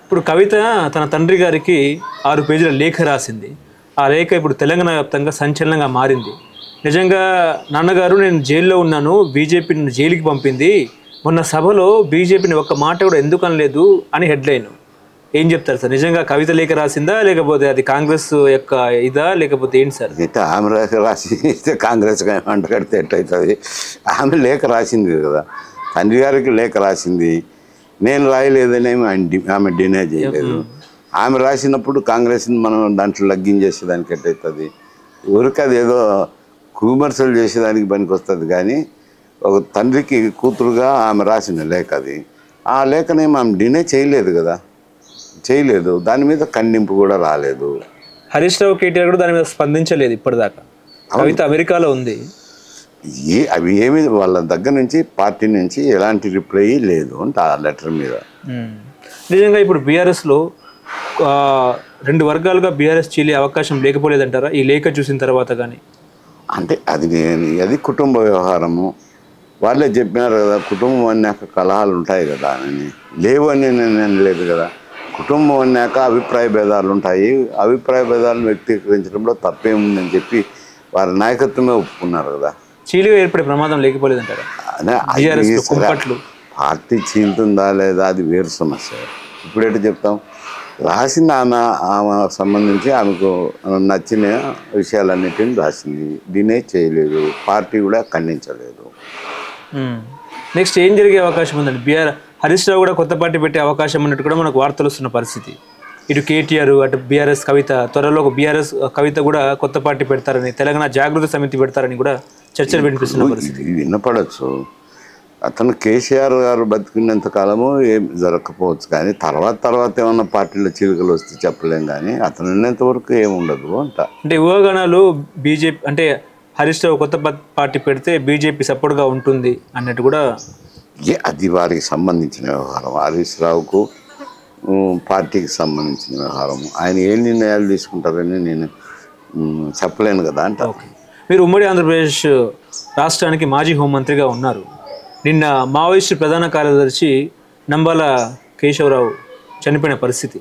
ఇప్పుడు కవిత తన తండ్రి గారికి 6 పేజీల లేఖ రాసింది. ఆ లేఖ ఇప్పుడు తెలంగాణ వ్యాప్తంగా సంచలనంగా మారింది. నిజంగా నాన్నగారు నేను జైల్లో ఉన్నాను, బీజేపీ నన్ను జైలుకి పంపింది, మొన్న సభలో బీజేపీని ఒక్క మాట కూడా ఎందుకు అనలేదు అని హెడ్లైన్. ఏం చెప్తారు సార్? నిజంగా కవిత లేఖ రాసిందా, లేకపోతే అది కాంగ్రెస్ యొక్క ఇదా, లేకపోతే ఏంటి సార్? అయితే ఆమె లేఖ రాసి కాంగ్రెస్ అంటగడితే ఎట్టవుతుంది? ఆమె లేఖ రాసింది కదా, తండ్రి గారికి లేఖ రాసింది. నేను రాయలేదని ఆమె డినై చేయలేదు. ఆమె రాసినప్పుడు కాంగ్రెస్ని మనం దాంట్లో లగ్గించేసేదానికి ఎట్టవుతుంది? ఊరికి అది ఏదో విమర్శలు చేసేదానికి పనికి వస్తుంది. కానీ ఒక తండ్రికి కూతురుగా ఆమె రాసిన లేఖ అది. ఆ లేఖని ఆమె డినై చేయలేదు కదా, చేయలేదు. దాని మీద ఖండింపు కూడా రాలేదు. హరీష్ రావు, కేటీఆర్ కూడా దాని మీద స్పందించలేదు ఇప్పటిదాకా. కవిత అమెరికాలో ఉంది. అవి ఏమి వాళ్ళ దగ్గర నుంచి పార్టీ నుంచి ఎలాంటి రిప్లై లేదు అంటే ఆ లెటర్ మీద. నిజంగా ఇప్పుడు బీఆర్ఎస్లో 2 వర్గాలుగా బీఆర్ఎస్ చీలే అవకాశం లేకపోలేదంటారా ఈ లేఖ చూసిన తర్వాత? కానీ అంటే అది కుటుంబ వ్యవహారము. వాళ్ళే చెప్పినారు కదా, కుటుంబం అన్నాక కలహాలు ఉంటాయి కదా అని. లేవు అని నేను అనలేదు కదా. కుటుంబం అన్నాక అభిప్రాయ భేదాలు ఉంటాయి. అభిప్రాయ భేదాలను వ్యక్తీకరించడంలో తప్పేముందని చెప్పి వారి నాయకత్వమే ఒప్పుకున్నారు కదా. చీలిగా ఏర్పడే ప్రమాదం లేకపోలేదంటారా? పార్టీ చీలుతుందా లేదా అది వేరు సమస్య. ఇప్పుడు ఎటు చెప్తాం? రాసింది ఆమె సంబంధించి ఆమెకు నచ్చిన విషయాలన్నిటిని రాసింది. డినై చేయలేదు, పార్టీ కూడా ఖండించలేదు. నెక్స్ట్ ఏం జరిగే అవకాశం ఉందండి? హరీష్ రావు కూడా కొత్త పార్టీ పెట్టే అవకాశం ఉన్నట్టు కూడా మనకు వార్తలు వస్తున్న పరిస్థితి. ఇటు కేటీఆర్, అటు బీఆర్ఎస్ కవిత, త్వరలో బీఆర్ఎస్ కవిత కూడా కొత్త పార్టీ పెడతారని, తెలంగాణ జాగృతి సమితి పెడతారని కూడా చర్చలు వినిపిస్తున్న పరిస్థితి. వినపడచ్చు. అతను కేసీఆర్ గారు బతికినంత కాలము ఏం జరగకపోవచ్చు, కానీ తర్వాత ఏమన్నా పార్టీలో చిలుకలు వస్తే చెప్పలేం. కానీ అతను ఉన్నంత వరకు ఏముండదు అంట. అంటే ఊహాగానాలు బీజేపీ అంటే హరీష్ రావు కొత్త పార్టీ పెడితే బీజేపీ సపోర్ట్గా ఉంటుంది అన్నట్టు కూడా. అది వారికి సంబంధించిన వ్యవహారం. హరీష్ రావుకు పార్టీకి సంబంధించిన వ్యవహారం. ఆయన ఏ నిర్ణయాలు తీసుకుంటారని నేను చెప్పలేను కదా అంట. మీరు ఉమ్మడి ఆంధ్రప్రదేశ్ రాష్ట్రానికి మాజీ హోంమంత్రిగా ఉన్నారు. నిన్న మావోయిస్టు ప్రధాన కార్యదర్శి నంబాల కేశవరావు చనిపోయిన పరిస్థితి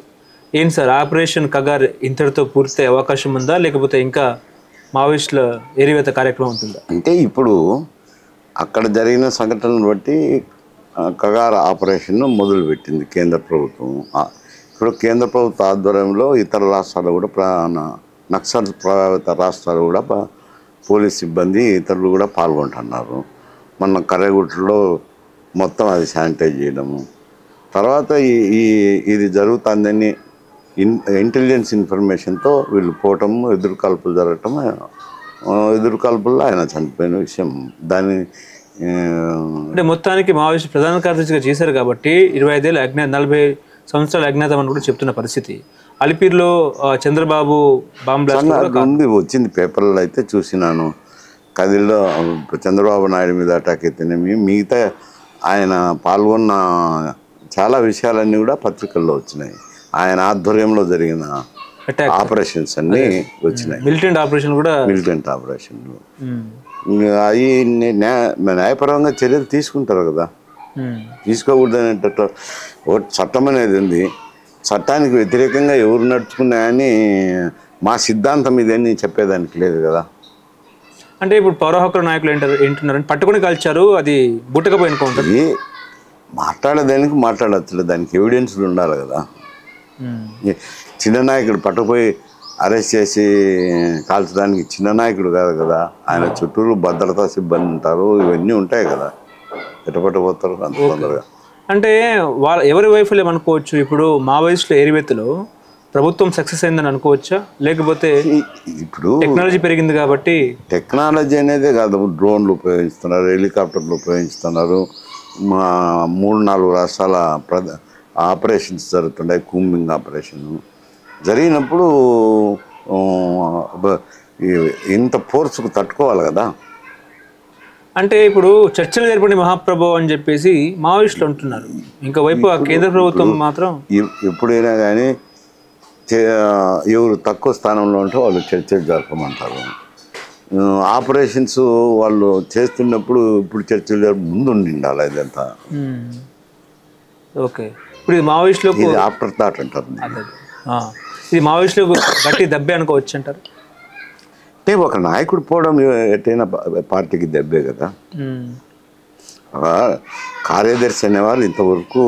ఏంటి సార్? ఆపరేషన్ కగార్ ఇంతటితో పూర్తయ్యే అవకాశం ఉందా, లేకపోతే ఇంకా మావోయిస్టుల ఏరివేత కార్యక్రమం ఉంటుందా? అంటే ఇప్పుడు అక్కడ జరిగిన సంఘటనలు బట్టి కగార్ ఆపరేషన్ మొదలుపెట్టింది కేంద్ర ప్రభుత్వం. ఇప్పుడు కేంద్ర ప్రభుత్వ ఆధ్వర్యంలో ఇతర రాష్ట్రాలు కూడా నక్సల్ ప్రభావిత రాష్ట్రాలు కూడా పోలీస్ సిబ్బంది ఇతరులు కూడా పాల్గొంటున్నారు. మొన్న కర్రెగుట్టలో మొత్తం అది శానిటైజ్ చేయడము, తర్వాత ఇది జరుగుతుందని ఇంటెలిజెన్స్ ఇన్ఫర్మేషన్తో వీళ్ళు పోవటము, ఎదురు కాల్పులు జరగటం, ఎదురు కాల్పుల్లో ఆయన చనిపోయిన విషయం. దాన్ని అంటే మొత్తానికి మావోయిస్టు ప్రధాన కార్యదర్శిగా చేశారు కాబట్టి 25 ఏళ్ళ 40 సంవత్సరాల అజ్ఞాతం అని కూడా చెప్తున్న పరిస్థితి. అలిపిరిలో చంద్రబాబు బాంబ్ బ్లాస్ట్ ఉంది, వచ్చింది పేపర్లో అయితే చూసినాను. కదిల్లో చంద్రబాబు నాయుడు మీద అటాక్ అయితేనేమి, మిగతా ఆయన పాల్గొన్న చాలా విషయాలన్నీ కూడా పత్రికల్లో వచ్చినాయి. ఆయన ఆధ్వర్యంలో జరిగిన ఆపరేషన్స్ అన్నీ వచ్చినాయి. మిలిటెంట్ ఆపరేషన్ కూడా, మిలిటెంట్ ఆపరేషన్లు అవి న్యాయపరంగా చర్యలు తీసుకుంటారు కదా. తీసుకోకూడదు అనేటట్టు ఒక చట్టం అనేది ఉంది. చట్టానికి వ్యతిరేకంగా ఎవరు నడుచుకున్నా కానీ మా సిద్ధాంతం ఇదని చెప్పేదానికి లేదు కదా. అంటే ఇప్పుడు పౌర హక్కుల నాయకులు ఏంటున్నారని పట్టుకుని కాల్చారు, అది బుట్టకపోయిన కౌంటర్. మాట్లాడేదానికి మాట్లాడచ్చు, దానికి ఎవిడెన్స్లు ఉండాలి కదా. చిన్న నాయకుడు పట్టుకుపోయి అరెస్ట్ చేసి కాల్చడానికి చిన్న నాయకుడు కాదు కదా. ఆయన చుట్టూరు భద్రతా సిబ్బంది ఉంటారు, ఇవన్నీ ఉంటాయి కదా. ఎట్టపట్టబోతారు అంత తొందరగా. అంటే ఎవరి వైఫల్యం అనుకోవచ్చు? ఇప్పుడు మావోయిస్టుల ఏరివేతలో ప్రభుత్వం సక్సెస్ అయిందని అనుకోవచ్చా, లేకపోతే ఇప్పుడు టెక్నాలజీ పెరిగింది కాబట్టి? టెక్నాలజీ అనేదే కాదు, డ్రోన్లు ఉపయోగిస్తున్నారు, హెలికాప్టర్లు ఉపయోగిస్తున్నారు. 3-4 రాష్ట్రాల ఆపరేషన్స్ జరుగుతున్నాయి. కూంబింగ్ ఆపరేషన్ జరిగినప్పుడు ఇంత ఫోర్స్కు తట్టుకోవాలి కదా. అంటే ఇప్పుడు చర్చలు జరిపండి మహాప్రభు అని చెప్పేసి మావోయిస్టులు అంటున్నారు. ఇంకా వైపు కేంద్ర ప్రభుత్వం మాత్రం ఎప్పుడైనా కానీ ఎవరు తక్కువ స్థానంలో ఉంటే వాళ్ళు చర్చలు జరపమంటారు. ఆపరేషన్స్ వాళ్ళు చేస్తున్నప్పుడు ఇప్పుడు చర్చలు ముందు ఉండాలి ఇదంతా. ఓకే. ఇప్పుడు ఇది మావోయిస్టులకు ఇది ఆఫ్టర్ థాట్ అంటారు. ఇది మావోయిస్టులకు గట్టి దెబ్బే అనుకోవచ్చు అంటారు. అంటే ఒక నాయకుడు పోవడం ఎటైనా పార్టీకి దెబ్బే కదా. కార్యదర్శి అనేవారు ఇంతవరకు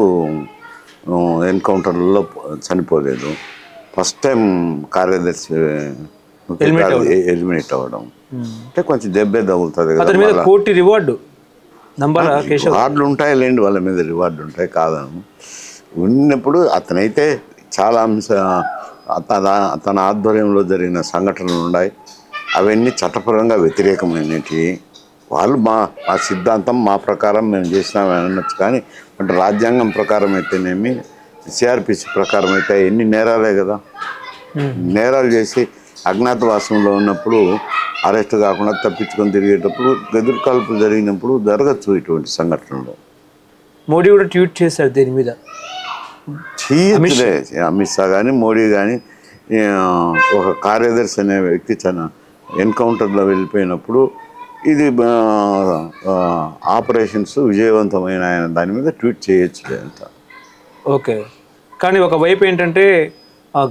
ఎన్కౌంటర్లలో చనిపోలేదు. ఫస్ట్ టైం కార్యదర్శి ఎలిమినేట్ అవ్వడం అంటే కొంచెం దెబ్బే తగులుతుంది కదా. రివార్డులు ఉంటాయి లేండి, వాళ్ళ మీద రివార్డు ఉంటాయి కాదను. ఉన్నప్పుడు అతనైతే చాలా తన ఆధ్వర్యంలో జరిగిన సంఘటనలు ఉన్నాయి. అవన్నీ చట్టపరంగా వ్యతిరేకమైనవి. వాళ్ళు మా సిద్ధాంతం మా ప్రకారం మేము చేసినామని అనొచ్చు, కానీ అంటే రాజ్యాంగం ప్రకారం అయితేనేమి సిఆర్పిసి ప్రకారం అయితే ఎన్ని నేరాలే కదా. నేరాలు చేసి అజ్ఞాతవాసంలో ఉన్నప్పుడు అరెస్ట్ కాకుండా తప్పించుకొని తిరిగేటప్పుడు గదురు కాల్పులు జరిగినప్పుడు జరగచ్చు ఇటువంటి సంఘటనలు. మోడీ కూడా ట్వీట్ చేశారు దీని మీద. అమిత్ షా కానీ మోడీ కానీ ఒక కార్యదర్శి అనే వ్యక్తి చాలా ఎన్కౌంటర్లో వెళ్ళిపోయినప్పుడు ఇది ఆపరేషన్స్ విజయవంతమైన దాని మీద ట్వీట్ చేయొచ్చు అంత. ఓకే, కానీ ఒకవైపు ఏంటంటే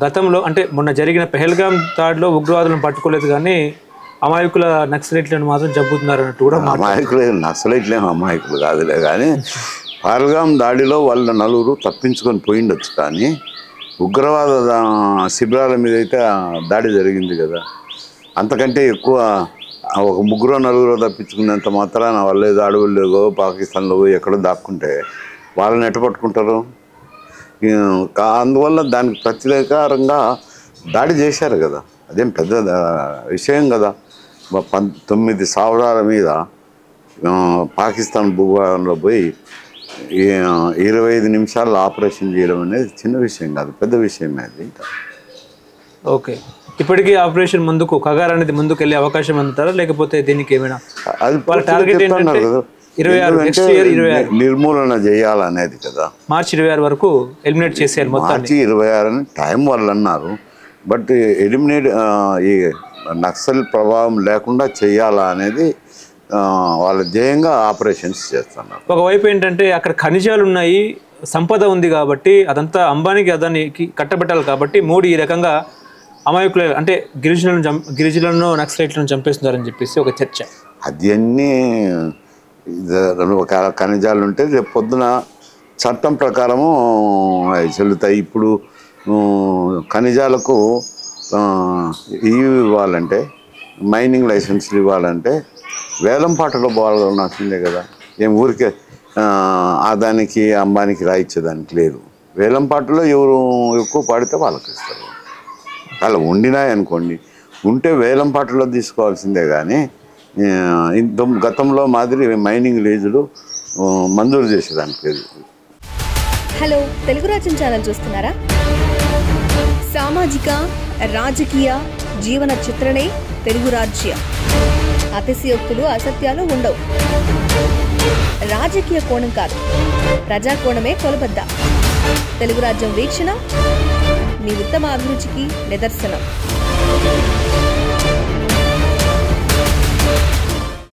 గతంలో అంటే మొన్న జరిగిన పెహల్గామ్ దాడిలో ఉగ్రవాదులను పట్టుకోలేదు, కానీ అమాయకుల నక్సలైట్లను మాత్రం చంపుతున్నారు అన్నట్టు కూడా. నక్సలైట్లేమో అమాయకులు కాదులే, కానీ పెహల్గామ్ దాడిలో వాళ్ళ 4 తప్పించుకొని పోయిండొచ్చు, కానీ ఉగ్రవాద శిబిరాల మీద అయితే దాడి జరిగింది కదా. అంతకంటే ఎక్కువ ఒక 3-4 తప్పించుకున్నంత మాత్రాన వాళ్ళు ఏదో అడవుల్లో పాకిస్తాన్లో ఎక్కడో దాక్కుంటే వాళ్ళని ఎట్ట పట్టుకుంటారు. అందువల్ల దానికి ప్రత్యేకంగా దాడి చేశారు కదా. అదేం పెద్ద విషయం కదా. 9 స్థావరాల మీద పాకిస్తాన్ భూభాగంలో పోయి 25 నిమిషాల్లో ఆపరేషన్ చేయడం అనేది చిన్న విషయం కాదు, పెద్ద విషయమే అది. ఓకే, ఇప్పటికీ ఆపరేషన్ ముందుకు కగార్ అనేది ముందుకు వెళ్ళే అవకాశం అంటారా, లేకపోతే దీనికి ఏమైనా అది టార్గెట్ ఏంటంటే 26 నిర్మూలన చేయాలనేది కదా. మార్చి 26 వరకు ఎలిమినేట్ చేసేయాలి మొత్తం. మార్చి 26 అని టైం వాళ్ళు అన్నారు, బట్ ఎలిమినేట్ ఈ నక్సల్ ప్రభావం లేకుండా చేయాలా అనేది వాళ్ళ ధ్యేయంగా ఆపరేషన్స్ చేస్తున్నారు. ఒకవైపు ఏంటంటే అక్కడ ఖనిజాలు ఉన్నాయి, సంపద ఉంది కాబట్టి అదంతా అంబానీకి అదానికి కట్టబెట్టాలి కాబట్టి మోడీ ఈ రకంగా అమాయకులు అంటే గిరిజనులను నక్సలైట్లను చంపేస్తున్నారని చెప్పేసి ఒక చర్చ. అది అన్నీ ఖనిజాలు ఉంటే రేపు పొద్దున చట్టం ప్రకారము చెల్లుతాయి. ఇప్పుడు ఖనిజాలకు ఇవ్వాలంటే మైనింగ్ లైసెన్స్లు ఇవ్వాలంటే వేలం పాటలో పోవాల్సిందే కదా. ఏం ఊరికే ఆదానికి అంబానికి రాయిచ్చేదానికి లేదు. వేలం పాటలో ఎవరు ఎక్కువ పాడితే వాళ్ళకి ఇస్తారు. అలా ఉండినాయి అనుకోండి, ఉంటే వేలం పాటలో తీసుకోవాల్సిందే, కానీ గతంలో మాదిరి మైనింగ్ లీజులు మంజూరు చేసేదానికి లేదు. హలో, తెలుగు రాజ్యం ఛానల్ చూస్తున్నారా? సామాజిక రాజకీయ జీవన చిత్రణే తెలుగు రాజ్యం. అతిశయోక్తులు అసత్యాలు ఉండవు. రాజకీయ కోణం కాదు, ప్రజా కోణమే కొలబద్ద. తెలుగు రాజ్యం వీక్షణ మీ ఉత్తమ అభిరుచికి నిదర్శనం.